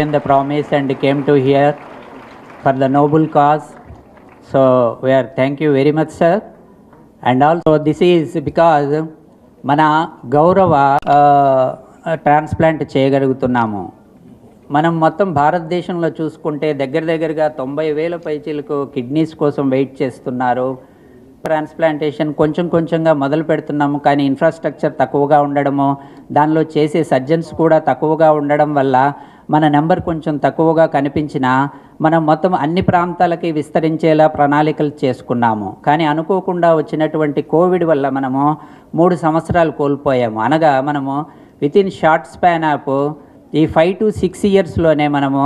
in the promise and came to here for the noble cause. So we are thank you very much, sir. And also this is because మన గౌరవ transplant చేయగలుగుతున్నాము. మనం మొత్తం భారతదేశంలో చూసుకుంటే దగ్గరగా 90,000 పైచీలకు kidneys కోసం వెయిట్ చేస్తున్నారు. ట్రాన్స్ప్లాంటేషన్ కొంచెంగా మొదలు పెడుతున్నాము, కానీ ఇన్ఫ్రాస్ట్రక్చర్ తక్కువగా ఉండడము, దానిలో చేసే సర్జన్స్ కూడా తక్కువగా ఉండడం వల్ల మన నెంబర్ కొంచెం తక్కువగా కనిపించినా మనం మొత్తం అన్ని ప్రాంతాలకి విస్తరించేలా ప్రణాళికలు చేసుకున్నాము. కానీ అనుకోకుండా వచ్చినటువంటి కోవిడ్ వల్ల మనము 3 సంవత్సరాలు కోల్పోయాము. అనగా మనము వితిన్ షార్ట్ స్పాన్ ఆఫ్ ఈ 5 to 6 ఇయర్స్లోనే మనము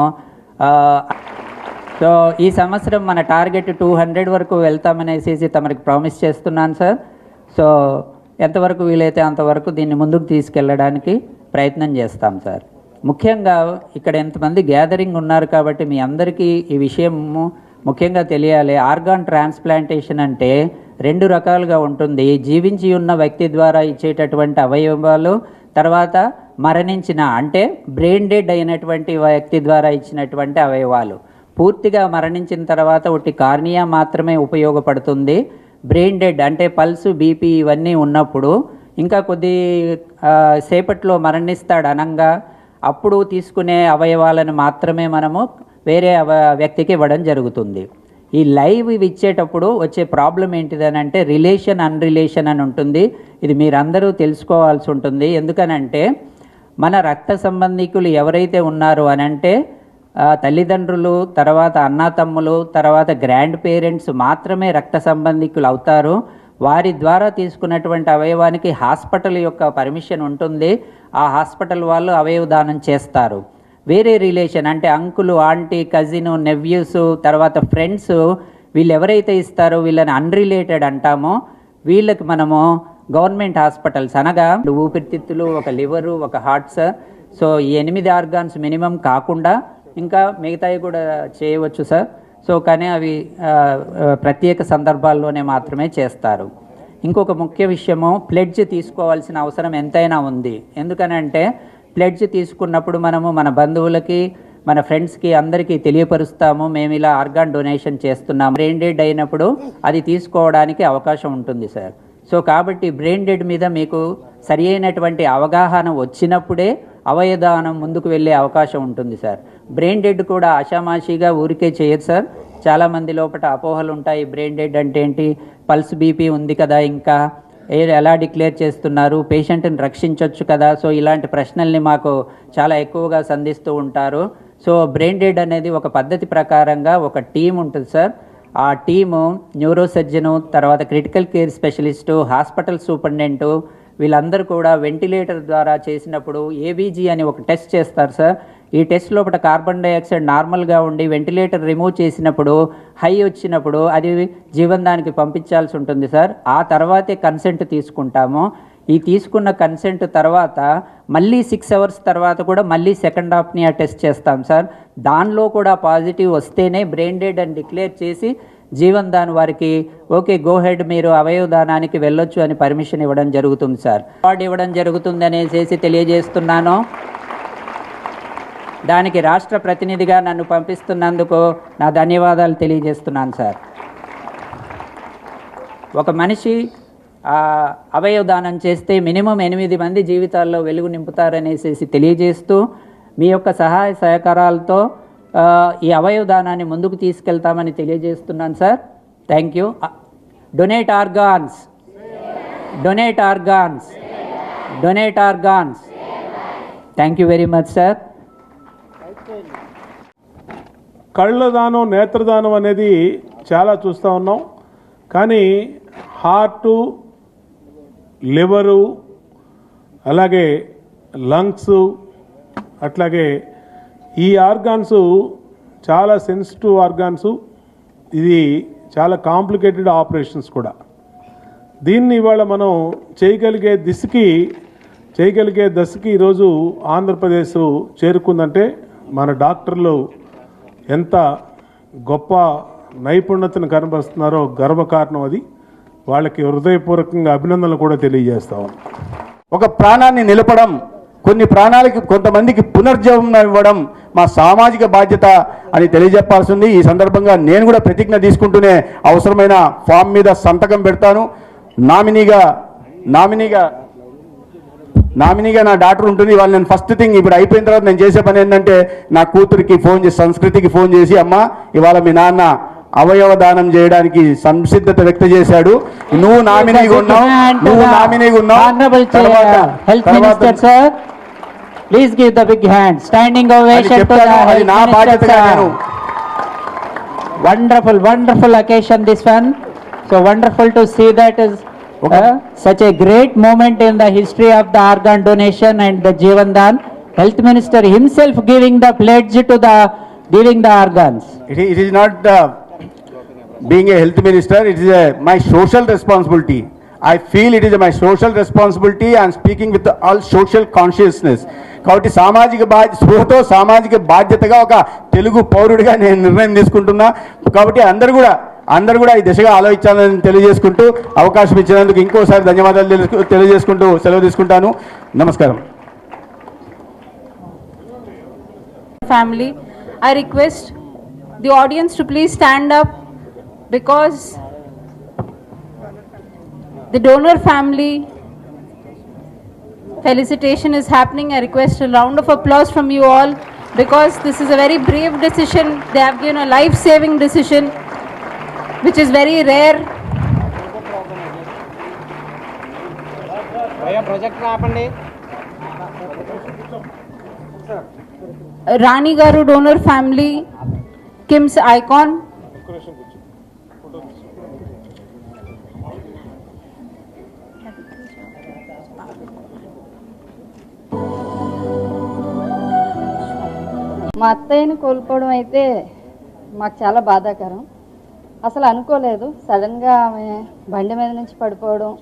సో ఈ సంవత్సరం మన టార్గెట్ 200 వరకు వెళ్తామనేసి తమరికి ప్రామిస్ చేస్తున్నాను సార్. సో ఎంతవరకు వీలైతే అంతవరకు దీన్ని ముందుకు తీసుకెళ్ళడానికి ప్రయత్నం చేస్తాం సార్. ముఖ్యంగా ఇక్కడ ఎంతమంది గ్యాదరింగ్ ఉన్నారు కాబట్టి మీ అందరికీ ఈ విషయము ముఖ్యంగా తెలియాలి. ఆర్గాన్ ట్రాన్స్ప్లాంటేషన్ అంటే 2 రకాలుగా ఉంటుంది. జీవించి ఉన్న వ్యక్తి ద్వారా ఇచ్చేటటువంటి అవయవాలు, తర్వాత మరణించిన అంటే బ్రెయిన్ డెడ్ అయినటువంటి వ్యక్తి ద్వారా ఇచ్చినటువంటి అవయవాలు. పూర్తిగా మరణించిన తర్వాత ఒకటి కార్నియా మాత్రమే ఉపయోగపడుతుంది. బ్రెయిన్ డెడ్ అంటే పల్సు, బీపీ ఇవన్నీ ఉన్నప్పుడు ఇంకా కొద్ది సేపట్లో మరణిస్తాడు అనంగా, అప్పుడు తీసుకునే అవయవాలను మాత్రమే మనము వేరే వ్యక్తికి ఇవ్వడం జరుగుతుంది. ఈ లైవ్ ఇవి ఇచ్చేటప్పుడు వచ్చే ప్రాబ్లం ఏంటిదనంటే రిలేషన్ అన్రిలేషన్ అని ఉంటుంది. ఇది మీరందరూ తెలుసుకోవాల్సి ఉంటుంది. ఎందుకనంటే మన రక్త సంబంధికులు ఎవరైతే ఉన్నారో అనంటే తల్లిదండ్రులు, తర్వాత అన్నాతమ్ములు, తర్వాత గ్రాండ్ పేరెంట్స్ మాత్రమే రక్త సంబంధికులు అవుతారు. వారి ద్వారా తీసుకున్నటువంటి అవయవానికి హాస్పిటల్ యొక్క పర్మిషన్ ఉంటుంది. ఆ హాస్పిటల్ వాళ్ళు అవయవ దానం చేస్తారు. వేరే రిలేషన్ అంటే అంకులు, ఆంటీ, కజిన్, నెవ్యూస్, తర్వాత ఫ్రెండ్స్, వీళ్ళు ఎవరైతే ఇస్తారో వీళ్ళని అన్రిలేటెడ్ అంటామో. వీళ్ళకి మనము గవర్నమెంట్ హాస్పిటల్స్ అనగా ఊపిరితిత్తులు, ఒక లివరు, ఒక హార్ట్ సార్. సో ఈ 8 ఆర్గాన్స్ మినిమం కాకుండా ఇంకా మిగతాయి కూడా చేయవచ్చు సార్. సో కానీ అవి ప్రత్యేక సందర్భాల్లోనే మాత్రమే చేస్తారు. ఇంకొక ముఖ్య విషయము, ప్లెడ్జ్ తీసుకోవాల్సిన అవసరం ఎంతైనా ఉంది. ఎందుకనంటే ప్లెడ్జ్ తీసుకున్నప్పుడు మనము మన బంధువులకి, మన ఫ్రెండ్స్కి అందరికీ తెలియపరుస్తాము, మేము ఇలా ఆర్గాన్ డొనేషన్ చేస్తున్నాము. బ్రెయిన్ డెడ్ అయినప్పుడు అది తీసుకోవడానికి అవకాశం ఉంటుంది సార్. సో కాబట్టి బ్రెయిన్ డెడ్ మీద మీకు సరి అయినటువంటి అవగాహన వచ్చినప్పుడే అవయదానం ముందుకు వెళ్ళే అవకాశం ఉంటుంది సార్. బ్రెయిన్ డెడ్ కూడా ఆషామాషిగా ఊరికే చేయదు సార్. చాలామంది లోపల అపోహలు ఉంటాయి. బ్రెయిన్ డెడ్ అంటే ఏంటి, పల్స్ బీపీ ఉంది కదా, ఇంకా ఎలా డిక్లేర్ చేస్తున్నారు, పేషెంట్ని రక్షించవచ్చు కదా. సో ఇలాంటి ప్రశ్నల్ని మాకు చాలా ఎక్కువగా సంధిస్తూ ఉంటారు. సో బ్రెయిన్ డెడ్ అనేది ఒక పద్ధతి ప్రకారంగా ఒక టీం ఉంటుంది సార్. ఆ టీము న్యూరో సర్జను, తర్వాత critical care specialist, hospital superintendent, వీళ్ళందరూ కూడా వెంటిలేటర్ ద్వారా చేసినప్పుడు ఏబీజీ అని ఒక టెస్ట్ చేస్తారు సార్. ఈ టెస్ట్ లోపల కార్బన్ డైఆక్సైడ్ నార్మల్గా ఉండి వెంటిలేటర్ రిమూవ్ చేసినప్పుడు హై వచ్చినప్పుడు అది జీవనదానికి పంపించాల్సి ఉంటుంది సార్. ఆ తర్వాతే కన్సెంట్ తీసుకుంటాము. ఈ తీసుకున్న కన్సెంట్ తర్వాత మళ్ళీ 6 అవర్స్ తర్వాత కూడా మళ్ళీ సెకండ్ ఆప్నియా టెస్ట్ చేస్తాం సార్. దానిలో కూడా పాజిటివ్ వస్తేనే బ్రెయిన్ డెడ్ అని డిక్లేర్ చేసి జీవన్ దాన్ వారికి ఓకే గో హెడ్, మీరు అవయవ దానానికి వెళ్ళొచ్చు అని పర్మిషన్ ఇవ్వడం జరుగుతుంది సార్. అవార్డు ఇవ్వడం జరుగుతుంది అనేసి తెలియజేస్తున్నాను. దానికి రాష్ట్ర ప్రతినిధిగా నన్ను పంపిస్తున్నందుకు నా ధన్యవాదాలు తెలియజేస్తున్నాను సార్. ఒక మనిషి అవయవ దానం చేస్తే మినిమం 8 మంది జీవితాల్లో వెలుగు నింపుతారనేసి తెలియజేస్తూ మీ యొక్క సహాయ సహకారాలతో ఈ అవయవ దానాన్ని ముందుకు తీసుకెళ్తామని తెలియజేస్తున్నాను sir. Thank you. Donate organs, donate organs, donate organs. Thank you very much sir. కళ్ళ దానం, నేత్రదానం అనేది చాలా చూస్తూ ఉన్నాం. కానీ హార్టు, లివరు, అలాగే లంగ్స్, అట్లాగే ఈ ఆర్గాన్స్ చాలా సెన్సిటివ్ ఆర్గాన్స్. ఇది చాలా కాంప్లికేటెడ్ ఆపరేషన్స్ కూడా. దీన్ని ఇవాళ మనం చేయగలిగే దశకి ఈరోజు ఆంధ్రప్రదేశ్ చేరుకుందంటే మన డాక్టర్లు ఎంత గొప్ప నైపుణ్యతను కనబరుస్తున్నారో గర్వకారణం. అది వాళ్ళకి హృదయపూర్వకంగా అభినందనలు కూడా తెలియజేస్తాం. ఒక ప్రాణాన్ని నిలపడం కొన్ని ప్రాణాలకి కొంతమందికి పునర్జీవనం ఇవ్వడం మా సామాజిక బాధ్యత అని తెలియజెప్పాల్సి ఉంది. ఈ సందర్భంగా నేను కూడా ప్రతిజ్ఞ తీసుకుంటూనే అవసరమైన ఫామ్ మీద సంతకం పెడతాను. నామినీగా నా డాక్టర్ ఉంటుంది. వాళ్ళు నేను ఫస్ట్ థింగ్ ఇప్పుడు అయిపోయిన తర్వాత నేను చేసే పని ఏంటంటే నా కూతురికి ఫోన్ చేసి, సంస్కృతికి ఫోన్ చేసి, అమ్మ ఇవాళ మీ నాన్న అవయవ దానం చేయడానికి సంసిద్ధత వ్యక్తం చేశాడు, నువ్వు నామినీగా ఉన్నావు. Please give the big hand. Standing ovation to the health minister, sir. Wonderful occasion this one. So wonderful to see that is such a great moment in the history of the organ donation and the Jeevan Dan. Health Minister himself giving the pledge to the giving the organs. It is not being a health minister, it is my social responsibility. I feel it is my social responsibility and speaking with all social consciousness. కాబట్టి స్పృహతో సామాజిక బాధ్యతగా ఒక తెలుగు పౌరుడిగా నేను నిర్ణయం తీసుకుంటున్నా. కాబట్టి అందరూ కూడా ఈ దిశగా ఆలోచించాలని తెలియజేసుకుంటూ అవకాశం ఇచ్చినందుకు ఇంకోసారి ధన్యవాదాలు తెలియజేసుకుంటూ సెలవు తీసుకుంటాను. నమస్కారం. Family, I request the audience to please stand up because the donor family felicitation is happening. I request a round of applause from you all because this is a very brave decision. They have given a life-saving decision, which is very rare. Rani Garu donor family, Kim's icon. మా అత్తయ్యని కోల్పోవడం అయితే మాకు చాలా బాధాకరం. అసలు అనుకోలేదు, సడన్గా ఆమె బండి మీద నుంచి పడిపోవడం.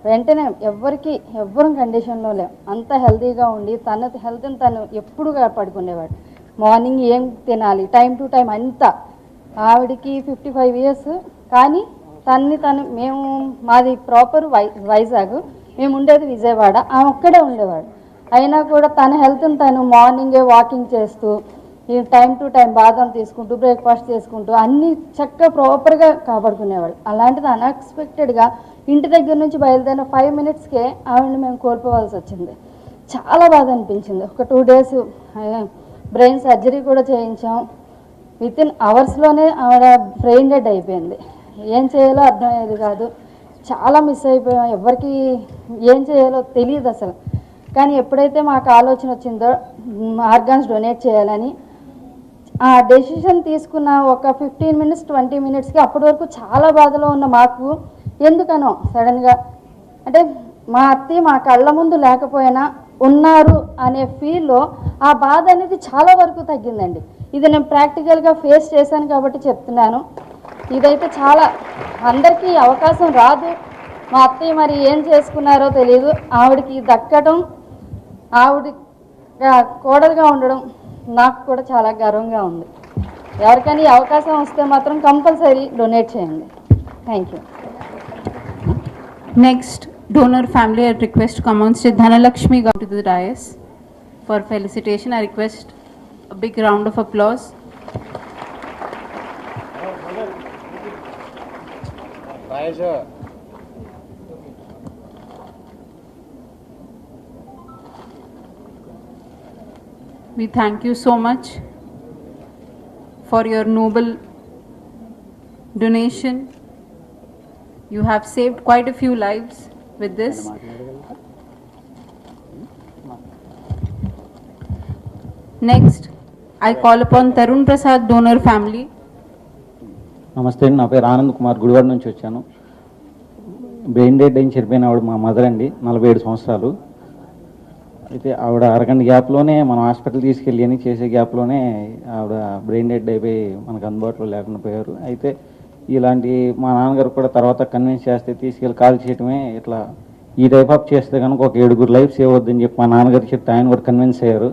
వెంటనే ఎవ్వరు కండిషన్లో లేవు, అంత హెల్తీగా ఉండి తన హెల్త్ని తను ఎప్పుడుగా పడుకునేవాడు. మార్నింగ్ ఏం తినాలి, టైం టు టైం అంతా. ఆవిడికి 55 years, కానీ మాది ప్రాపర్ వైజాగ్, మేము ఉండేది విజయవాడ. ఆమె ఒక్కడే ఉండేవాడు. అయినా కూడా తన హెల్త్ని తను మార్నింగే వాకింగ్ చేస్తూ, ఈ టైం టు టైం బాదం తీసుకుంటూ, బ్రేక్ఫాస్ట్ చేసుకుంటూ అన్నీ చక్కగా ప్రాపర్గా కాపాడుకునేవాడు. అలాంటిది అన్ఎక్స్పెక్టెడ్గా ఇంటి దగ్గర నుంచి బయలుదేరిన 5 minutesకే ఆవిడని మేము కోల్పోవాల్సి వచ్చింది. చాలా బాధ అనిపించింది. ఒక 2 days బ్రెయిన్ సర్జరీ కూడా చేయించాం. వితిన్ అవర్స్లోనే ఆవిడ బ్రెయిన్ డెడ్ అయిపోయింది. ఏం చేయాలో అర్థమయ్యేది కాదు. చాలా మిస్ అయిపోయాం. ఎవరికి ఏం చేయాలో తెలియదు అసలు. కానీ ఎప్పుడైతే మాకు ఆలోచన వచ్చిందో ఆర్గాన్స్ డొనేట్ చేయాలని, ఆ డెసిషన్ తీసుకున్న ఒక 15 minutes 20 minutesకి అప్పటి వరకు చాలా బాధలో ఉన్న మాకు ఎందుకనో సడన్గా, అంటే మా అత్తయ్య మా కళ్ళ ముందు లేకపోయినా ఉన్నారు అనే ఫీల్లో ఆ బాధ అనేది చాలా వరకు తగ్గిందండి. ఇది నేను ప్రాక్టికల్గా ఫేస్ చేశాను కాబట్టి చెప్తున్నాను. ఇదైతే చాలా అందరికీ అవకాశం రాదు. మా అత్తయ్య మరి ఏం చేసుకున్నారో తెలియదు. ఆవిడకి దక్కడం, ఆవిడ కోడలుగా ఉండడం నాకు కూడా చాలా గర్వంగా ఉంది. ఎవరికైనా అవకాశం వస్తే మాత్రం కంపల్సరీ డొనేట్ చేయండి. Thank you. Next donor family, I request to come on stage. Dhanalakshmi go to the dais for felicitation. I request a big round of applause. We thank you so much for your noble donation. You have saved quite a few lives with this. Next, I call upon Tarun Prasad donor family. నమస్తే అండి, నా పేరు ఆనంద్ కుమార్, గుడివాడ నుంచి వచ్చాను. Brain dead అయిన చనిపోయిన ఆవిడ మా మదర్ అండి, 47 సంవత్సరాలు. అయితే ఆవిడ అరగంట గ్యాప్లోనే మనం హాస్పిటల్ తీసుకెళ్ళి అని చేసే గ్యాప్లోనే ఆవిడ బ్రెయిన్ డెడ్ అయిపోయి మనకు అందుబాటులో లేకుండా పోయారు. అయితే ఇలాంటి మా నాన్నగారు కూడా తర్వాత కన్విన్స్ చేస్తే తీసుకెళ్ళి కాల్ చేయటమే, ఇట్లా ఈ టైప్ ఆఫ్ చేస్తే కనుక ఒక 7 లైఫ్ సేవ్ అవుద్దని చెప్పి మా నాన్నగారు చెప్తే ఆయన కూడా కన్విన్స్ అయ్యారు.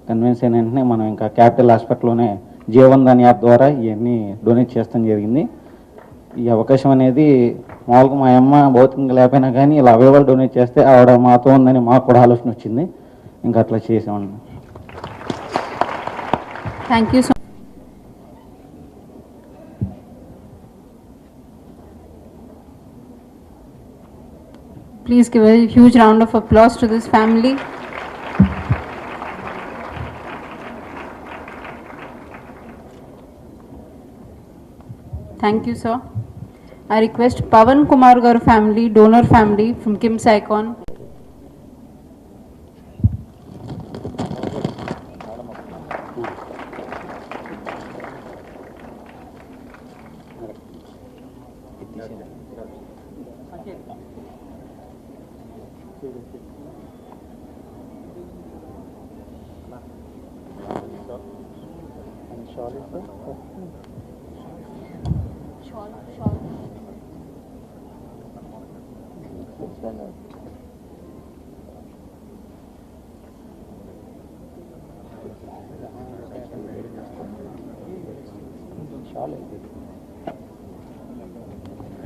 కన్విన్స్ అయిన వెంటనే మనం ఇంకా క్యాపిటల్ హాస్పిటల్లోనే జీవన్ దాన్ యాప్ ద్వారా ఇవన్నీ డొనేట్ చేస్తాం జరిగింది. ఈ అవకాశం అనేది మామూలుగా మా అమ్మ భౌతికంగా లేకపోయినా కానీ ఇలా అవయవాలు డొనేట్ చేస్తే ఆవిడ మాతో ఉందని మాకు కూడా ఆలోచన వచ్చింది. ఇంకా అట్లా చేసామండి. Thank you so Please give a huge round of applause to this family. Thank you, sir. I request Pavan Kumar Garu family, donor family from Kim's Icon.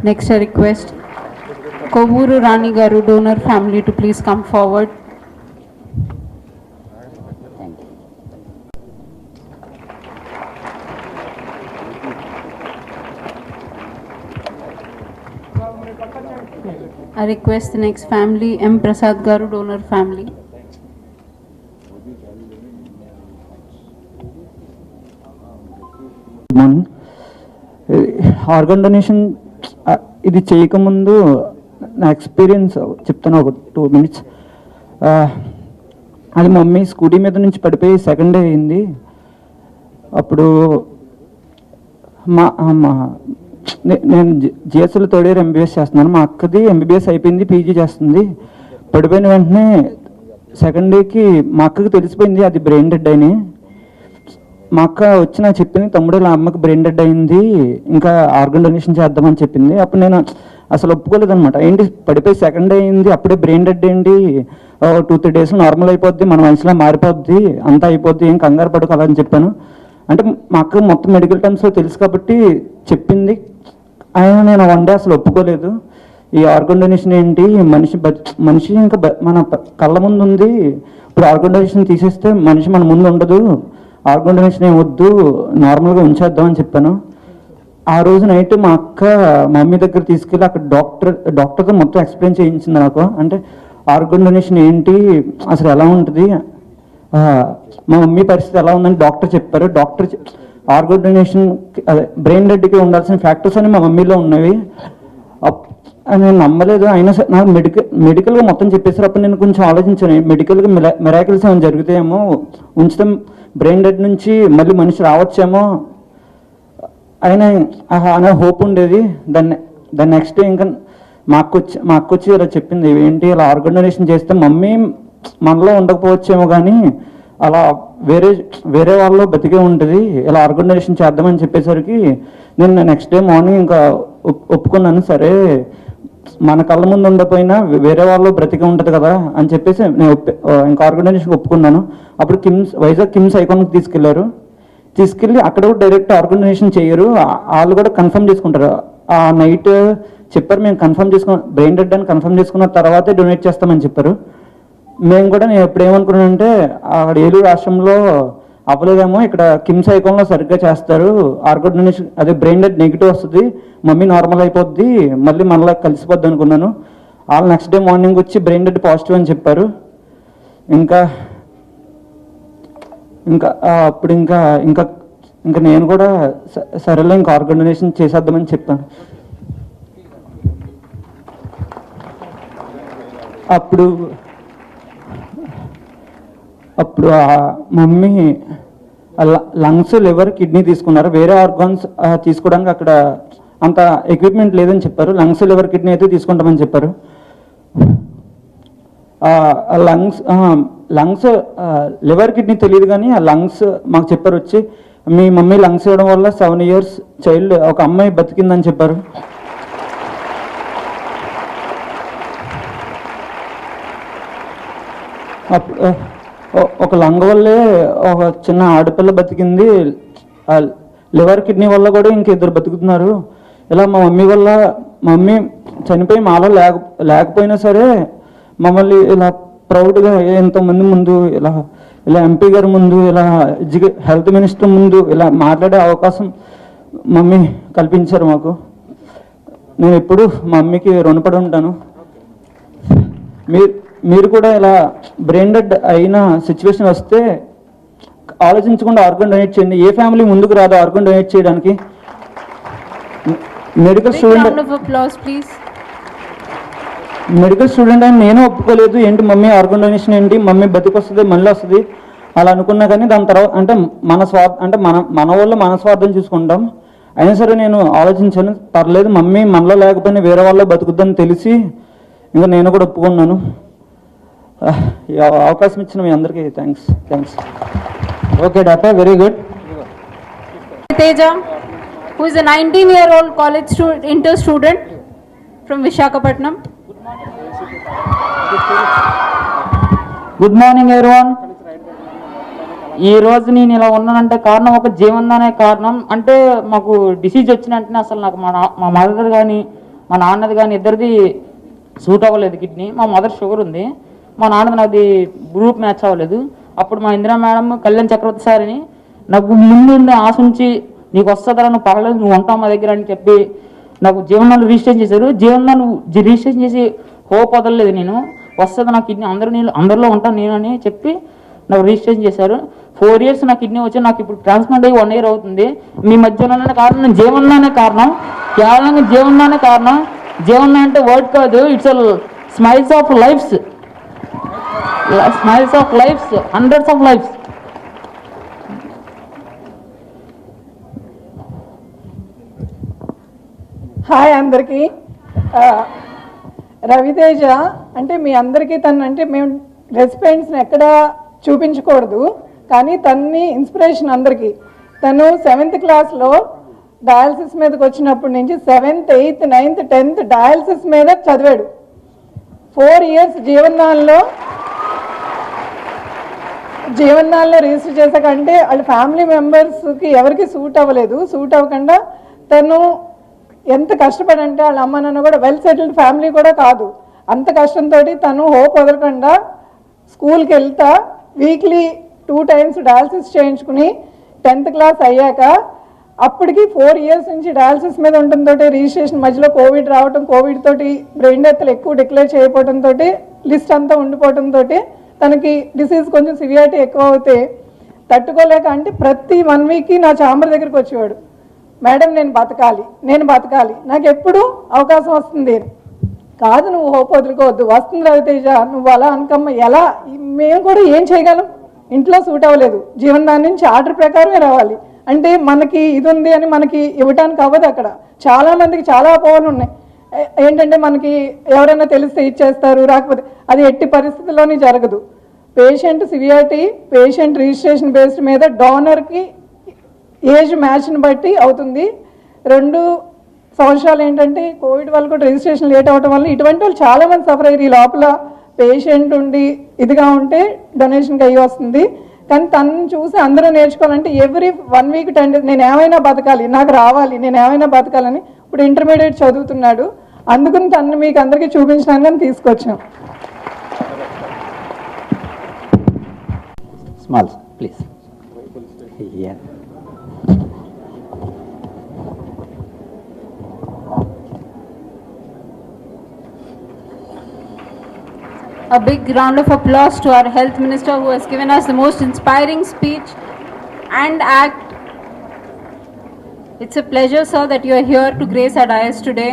Next, I request Kovuru Rani Garu donor family to please come forward. I request the next family, M. Prasad Garu donor family. Morning organ donation ఇది చేయకముందు నా experience చెప్తాను ఒక 2 minutes. అది మా mummy scooty మీద నుంచి పడిపోయి సెకండ్ డే అయింది. అప్పుడు నేను జిఎస్ఎల్ థర్డ్ ఇయర్ ఎంబీబీఎస్ చేస్తున్నాను. మా అక్కది ఎంబీబీఎస్ అయిపోయింది, పీజీ చేస్తుంది. పడిపోయిన వెంటనే సెకండ్ డేకి మా అక్కకి తెలిసిపోయింది అది బ్రెయిన్ డెడ్ అని. మా అక్క వచ్చి నాకు చెప్పింది, తమ్ముడు ఇలా అమ్మకి బ్రెయిన్ డెడ్ అయింది, ఇంకా ఆర్గన్ డొనేషన్ చేద్దామని చెప్పింది. అప్పుడు నేను అసలు ఒప్పుకోలేదు అనమాట. ఏంటి పడిపోయి సెకండ్ డే అయింది, అప్పుడే బ్రెయిన్ డెడ్ ఏంటి, 2-3 days నార్మల్ అయిపోద్ది, మన మనిషిలా మారిపోద్ది, అంతా అయిపోద్ది, ఏం కంగారు పడుకోవాలని చెప్పాను. అంటే మా అక్క మొత్తం మెడికల్ టర్మ్స్లో తెలుసు కాబట్టి చెప్పింది. అయినా నేను 1 day అసలు ఒప్పుకోలేదు. ఈ ఆర్గన్ డొనేషన్ ఏంటి, మనిషి ఇంకా మన కళ్ళ ముందు ఉంది, ఇప్పుడు ఆర్గన్ డొనేషన్ తీసేస్తే మనిషి మన ముందు ఉండదు, ఆర్గన్ డొనేషన్ ఏం వద్దు, నార్మల్గా ఉంచేద్దామని చెప్పాను. ఆ రోజు నైట్ మా అక్క మా మమ్మీ దగ్గర తీసుకెళ్ళి అక్కడ డాక్టర్తో మొత్తం ఎక్స్ప్లెయిన్ చేయించింది నాకు. అంటే ఆర్గన్ డొనేషన్ ఏంటి, అసలు ఎలా ఉంటుంది, మా మమ్మీ పరిస్థితి ఎలా ఉందని డాక్టర్ చెప్పారు. ఆర్గన్ డొనేషన్ అదే బ్రెయిన్ డెడ్కి ఉండాల్సిన ఫ్యాక్టర్స్ అని మా మమ్మీలో ఉన్నవి. నేను నమ్మలేదు. అయినా సరే నాకు మెడికల్గా మొత్తం చెప్పేసారు. అప్పుడు నేను కొంచెం ఆలోచించాను, మెడికల్గా మిరాకిల్స్ ఏమైనా జరుగుతాయేమో, ఉంచితే బ్రెయిన్ డెడ్ నుంచి మళ్ళీ మనిషి రావచ్చేమో అయినా అనే హోప్ ఉండేది. దాన్ని నెక్స్ట్ డే ఇంకా మా అక్క వచ్చి ఇలా చెప్పింది, ఏంటి ఇలా ఆర్గన్ డొనేషన్ చేస్తే మమ్మీ మనలో ఉండకపోవచ్చేమో కానీ అలా వేరే వాళ్ళలో బతికే ఉంటుంది, ఇలా ఆర్గన్ డొనేషన్ చేద్దామని చెప్పేసరికి నేను నెక్స్ట్ డే మార్నింగ్ ఇంకా ఒప్పుకున్నాను. సరే మన కళ్ళ ముందు ఉండకపోయినా వేరే వాళ్ళు బ్రతికే ఉంటుంది కదా అని చెప్పేసి నేను ఇంకా ఆర్గనైజేషన్ ఒప్పుకున్నాను. అప్పుడు వైజాగ్ కిమ్స్ ఐకాన్కి తీసుకెళ్ళి అక్కడ కూడా డైరెక్ట్ ఆర్గనైజేషన్ చేయరు, వాళ్ళు కూడా కన్ఫర్మ్ చేసుకుంటారు. ఆ నైట్ చెప్పారు, మేము కన్ఫర్మ్ చేసుకున్న బ్రెయిన్ డెడ్ అని కన్ఫర్మ్ చేసుకున్న తర్వాతే డొనేట్ చేస్తామని చెప్పారు. మేము కూడా నేను ఎప్పుడు ఏమనుకున్నానంటే అక్కడ ఏలూరు రాష్ట్రంలో అవ్వలేదేమో, ఇక్కడ కిమ్స్ ఐకాన్లో సరిగ్గా చేస్తారు, ఆర్గన్ డొనేషన్ అదే బ్రెయిన్ డెడ్ నెగిటివ్ వస్తుంది, మమ్మీ నార్మల్ అయిపోద్ది, మళ్ళీ మనలా కలిసిపోద్ది అనుకున్నాను. వాళ్ళు నెక్స్ట్ డే మార్నింగ్ వచ్చి బ్రెయిన్ డెడ్ పాజిటివ్ అని చెప్పారు. ఇంకా అప్పుడు ఇంకా నేను కూడా సరేలే ఇంకా ఆర్గన్ డొనేషన్ చేసేద్దామని చెప్పాను. అప్పుడు మమ్మీ లంగ్స్, లివర్, కిడ్నీ తీసుకున్నారు. వేరే ఆర్గాన్స్ తీసుకోవడానికి అక్కడ అంత ఎక్విప్మెంట్ లేదని చెప్పారు. లంగ్స్, లివర్, కిడ్నీ అయితే తీసుకుంటామని చెప్పారు. లంగ్స్ లివర్, కిడ్నీ తెలియదు కానీ ఆ లంగ్స్ మాకు చెప్పారు. వచ్చి మీ మమ్మీ లంగ్స్ ఇవ్వడం వల్ల 7 years చైల్డ్ ఒక అమ్మాయి బతికిందని చెప్పారు. ఒక లంగ్ వల్లే ఒక చిన్న ఆడపిల్ల బతికింది, లివర్, కిడ్నీ వల్ల కూడా ఇంక 2 బతుకుతున్నారు. ఇలా మా మమ్మీ చనిపోయి మాలో లేకపోయినా సరే మమ్మల్ని ఇలా ప్రౌడ్గా ఎంతోమంది ముందు ఇలా ఇలా ఎంపీ గారి ముందు ఇలా హెల్త్ మినిస్టర్ ముందు ఇలా మాట్లాడే అవకాశం మమ్మీ కల్పించారు మాకు. నేను ఎప్పుడు మా మమ్మీకి రుణపడి ఉంటాను. మీరు కూడా ఇలా బ్రెయిన్ డెడ్ అయిన సిచ్యువేషన్ వస్తే ఆలోచించకుండా ఆర్గన్ డొనేట్ చేయండి. ఏ ఫ్యామిలీ ముందుకు రాదు ఆర్గన్ డొనేట్ చేయడానికి. మెడికల్ స్టూడెంట్ అని నేను ఒప్పుకోలేదు. ఏంటి మమ్మీ ఆర్గన్ డొనేషన్ ఏంటి, మమ్మీ బతికొస్తుంది మళ్ళీ వస్తుంది అలా అనుకున్నా. కానీ దాని తర్వాత అంటే మన వల్ల మన స్వార్థం చూసుకుంటాం. అయినా సరే నేను ఆలోచించాను, పర్లేదు మమ్మీ మనలో లేకపోయినా వేరే వాళ్ళ బతుకుద్దని తెలిసి ఇంకా నేను కూడా ఒప్పుకున్నాను. ఈ అవకాశం ఇచ్చిన మీ అందరికీ thanks. Okay doctor, very good. Teja, who is a 19-year-old college inter student from Visakhapatnam. Good morning everyone. ఈ రోజు నేను ఇలా ఉన్నానంటే కారణం ఒక జీవన్ అనే కారణం. అంటే మాకు డిసీజ్ వచ్చిన వెంటనే అసలు నాకు మా మదర్ కానీ మా నాన్నది కానీ ఇద్దరిది సూట్ అవ్వలేదు కిడ్నీ. మా మదర్ షుగర్ ఉంది, మా నాన్నది నాది గ్రూప్ మ్యాచ్ అవ్వలేదు. అప్పుడు మా ఇందిరా మేడం కళ్యాణ్ చక్రవర్తి సార్ని నాకు ముందు ఆశ ఉంచి నీకు వస్తుందా, నువ్వు పర్లేదు నువ్వు ఉంటావు మా దగ్గర అని చెప్పి నాకు జీవనాలు రిజిస్ట్రేషన్ చేశారు. జీవనాలు రిజిస్ట్రేషన్ చేసి హోప్ వదలలేదు. నేను వస్తుంది నా కిడ్నీ అందరిలో ఉంటాను నేను అని చెప్పి నాకు రిజిస్ట్రేషన్ చేశారు. 4 years నా కిడ్నీ వచ్చి నాకు ఇప్పుడు ట్రాన్స్ప్లాంట్ అయ్యి 1 year అవుతుంది. మీ మధ్యలోనే కారణం జీవన్లోనే కారణం, కేవలంగా జీవన్లోనే కారణం. జీవన్ అంటే వర్డ్ కాదు, it's smiles of lifes, hundreds of lifes. Hi అందరికీ. రవితేజ అంటే మీ అందరికీ తను అంటే మేము రెస్పెక్ట్స్ని ఎక్కడ చూపించకూడదు, కానీ తన్ని ఇన్స్పిరేషన్ అందరికీ. తను 7th క్లాస్లో డయాలసిస్ మీదకి వచ్చినప్పటి నుంచి 7th, 8th, 9th, 10th dialysis మీద చదివాడు. 4 years జీవనాల్లో రిజిస్టర్ చేశాకంటే వాళ్ళ ఫ్యామిలీ మెంబర్స్కి ఎవరికి సూట్ అవ్వలేదు. సూట్ అవ్వకుండా తను ఎంత కష్టపడంటే వాళ్ళ అమ్మ నాన్న కూడా వెల్ సెటిల్డ్ ఫ్యామిలీ కూడా కాదు. అంత కష్టంతో తను హోప్ వదలకుండా స్కూల్కి వెళ్తా వీక్లీ 2 times డయాలసిస్ చేయించుకుని 10th క్లాస్ అయ్యాక అప్పటికి 4 years నుంచి డయాలసిస్ మీద ఉండటంతో రిజిస్ట్రేషన్ మధ్యలో కోవిడ్ రావటం, కోవిడ్ తోటి బ్రెయిన్ డెత్లు ఎక్కువ డిక్లేర్ చేయకపోవడంతో లిస్ట్ అంతా ఉండిపోవడంతో తనకి డిసీజ్ కొంచెం సివియారిటీ ఎక్కువ అవుతే తట్టుకోలేక అంటే ప్రతి 1 week నా ఛాంబర్ దగ్గరికి వచ్చేవాడు. మేడం నేను బతకాలి, నాకు ఎప్పుడు అవకాశం వస్తుంది. కాదు నువ్వు హోప్ వదులుకోవద్దు, వస్తుంది రవితేజ, నువ్వు అలా అనుకమ్మ. ఎలా మేము కూడా ఏం చేయగలం, ఇంట్లో సూట్ అవ్వలేదు, జీవనదాని నుంచి ఆర్డర్ ప్రకారమే రావాలి అంటే మనకి ఇది ఉంది అని మనకి ఇవ్వడానికి అవ్వదు. అక్కడ చాలామందికి చాలా అపోహలు ఉన్నాయి. ఏంటంటే మనకి ఎవరైనా తెలిస్తే ఇచ్చేస్తారు, రాకపోతే అది ఎట్టి పరిస్థితుల్లోనే జరగదు. Patient severity, patient registration based మీద డోనర్కి ఏజ్ మ్యాచ్ని బట్టి అవుతుంది. 2 సంవత్సరాలు ఏంటంటే కోవిడ్ వల్ల కూడా రిజిస్ట్రేషన్ లేట్ అవ్వడం వల్ల ఇటువంటి వాళ్ళు చాలామంది సఫర్ అయ్యారు. ఈ లోపల పేషెంట్ ఉండి ఇదిగా ఉంటే డొనేషన్కి అయ్యి వస్తుంది. కానీ తను చూసి అందరూ నేర్చుకోవాలంటే ఎవ్రీ 1 week 10 days నేను ఏమైనా బతకాలి, నాకు రావాలి, నేను ఏమైనా బతకాలని. ఇప్పుడు ఇంటర్మీడియట్ చదువుతున్నాడు, అందుకని తను మీకు అందరికీ చూపించడానికి తీసుకొచ్చాం. Small please. A big round of applause to our Health Minister who has given us the most inspiring speech and act. It's a pleasure, sir, that you are here to grace our dais today.